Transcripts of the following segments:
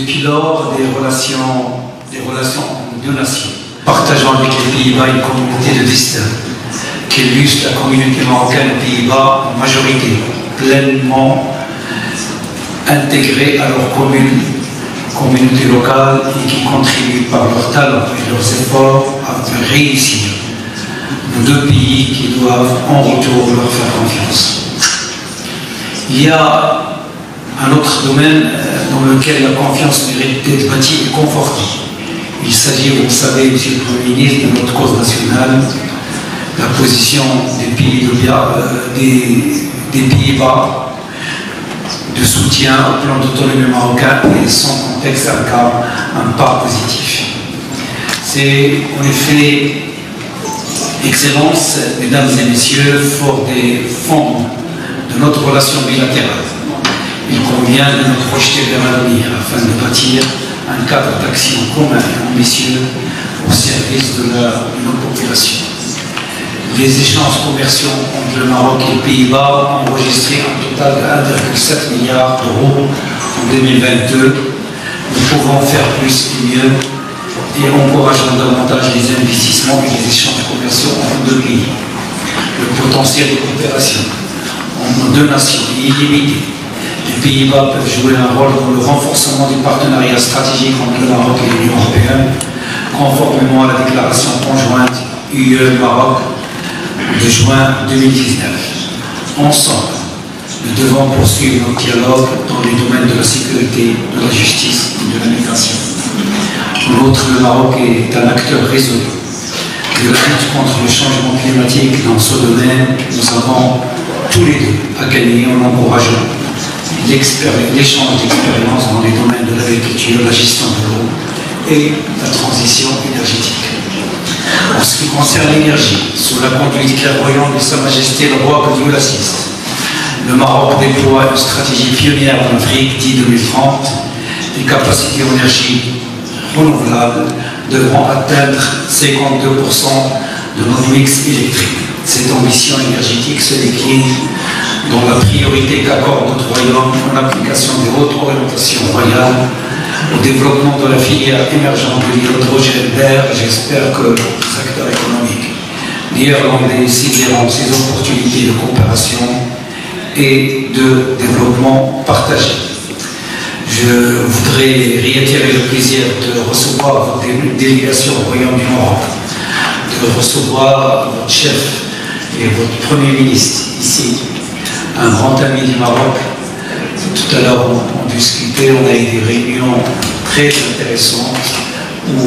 depuis lors des relations entre deux nations, partageant avec les Pays-Bas une communauté de destin qui illustre la communauté marocaine aux Pays-Bas en majorité, pleinement intégrée à leur communauté locale et qui contribuent par leur talent et leurs efforts à faire réussir nos deux pays qui doivent en retour leur faire confiance. Il y a un autre domaine dans lequel la confiance mérite d'être bâtie et confortée. Il s'agit, vous le savez, Monsieur le Premier ministre, de notre cause nationale, la position des Pays-Bas de soutien au plan d'autonomie marocain et son contexte un pas positif. C'est en effet, Excellences, Mesdames et Messieurs, fort des fonds de notre relation bilatérale. Il convient de nous projeter vers l'avenir afin de bâtir un cadre d'action commun et ambitieux au service de nos populations. Les échanges commerciaux entre le Maroc et les Pays-Bas ont enregistré un total de 1,7 milliard d'euros en 2022. Nous pouvons faire plus et mieux et encourageons davantage les investissements et les échanges commerciaux entre deux pays. Le potentiel de coopération entre deux nations est illimité. Les Pays-Bas peuvent jouer un rôle dans le renforcement des partenariats stratégiques entre le Maroc et l'Union européenne, conformément à la déclaration conjointe UE-Maroc de juin 2019. Ensemble, nous devons poursuivre notre dialogue dans les domaines de la sécurité, de la justice et de la migration. En outre, le Maroc est un acteur résolu de la lutte contre le changement climatique. Dans ce domaine, nous avons tous les deux à gagner en encourageant l'échange d'expériences dans les domaines de l'agriculture, la gestion de l'eau et la transition énergétique. En ce qui concerne l'énergie, sous la conduite clairvoyante de Sa Majesté le roi que Dieu l'assiste, le Maroc déploie une stratégie pionnière en Afrique, dit 2030. Les capacités en énergie renouvelables devront atteindre 52% de notre mix électrique. Cette ambition énergétique se décline dans la priorité qu'accorde notre royaume en application des hautes orientations royales au développement de la filière émergente de l'hydrogène vert. J'espère que les acteurs économiques néerlandais saisiront ces opportunités de coopération et de développement partagé. Je voudrais réitérer le plaisir de recevoir votre délégation au Royaume du Maroc, de recevoir votre chef et votre Premier ministre ici, un grand ami du Maroc. Tout à l'heure, on discutait, on a eu des réunions très intéressantes où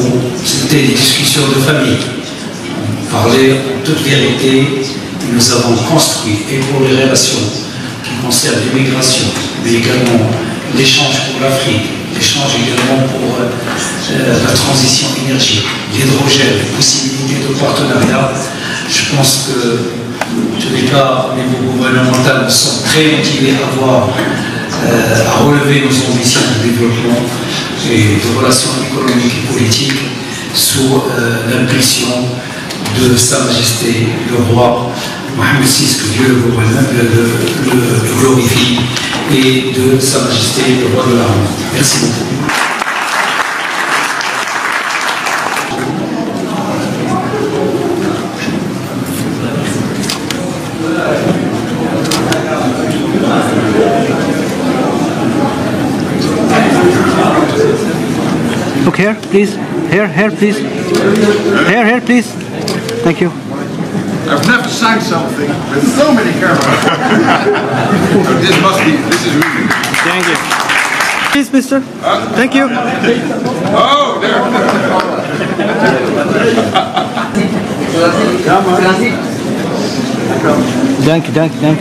c'était des discussions de famille. On parlait en toute vérité et nous avons construit, et pour les relations qui concernent l'immigration, mais également l'échange pour l'Afrique, l'échange également pour la transition énergique, l'hydrogène, les possibilités de partenariat. Je pense que tous les cas au niveau gouvernemental nous sommes très motivés à relever nos ambitions de développement et de relations économiques et politiques sous l'impulsion de Sa Majesté le roi Mohamed VI, que Dieu le glorifie, et de Sa Majesté le roi de l'Arme. Merci beaucoup. Look here, please. Here, please. Here, please. Thank you. I've never sang something with so many cameras. This is really. Thank you. Please, mister. Thank you. Oh, there. Dank.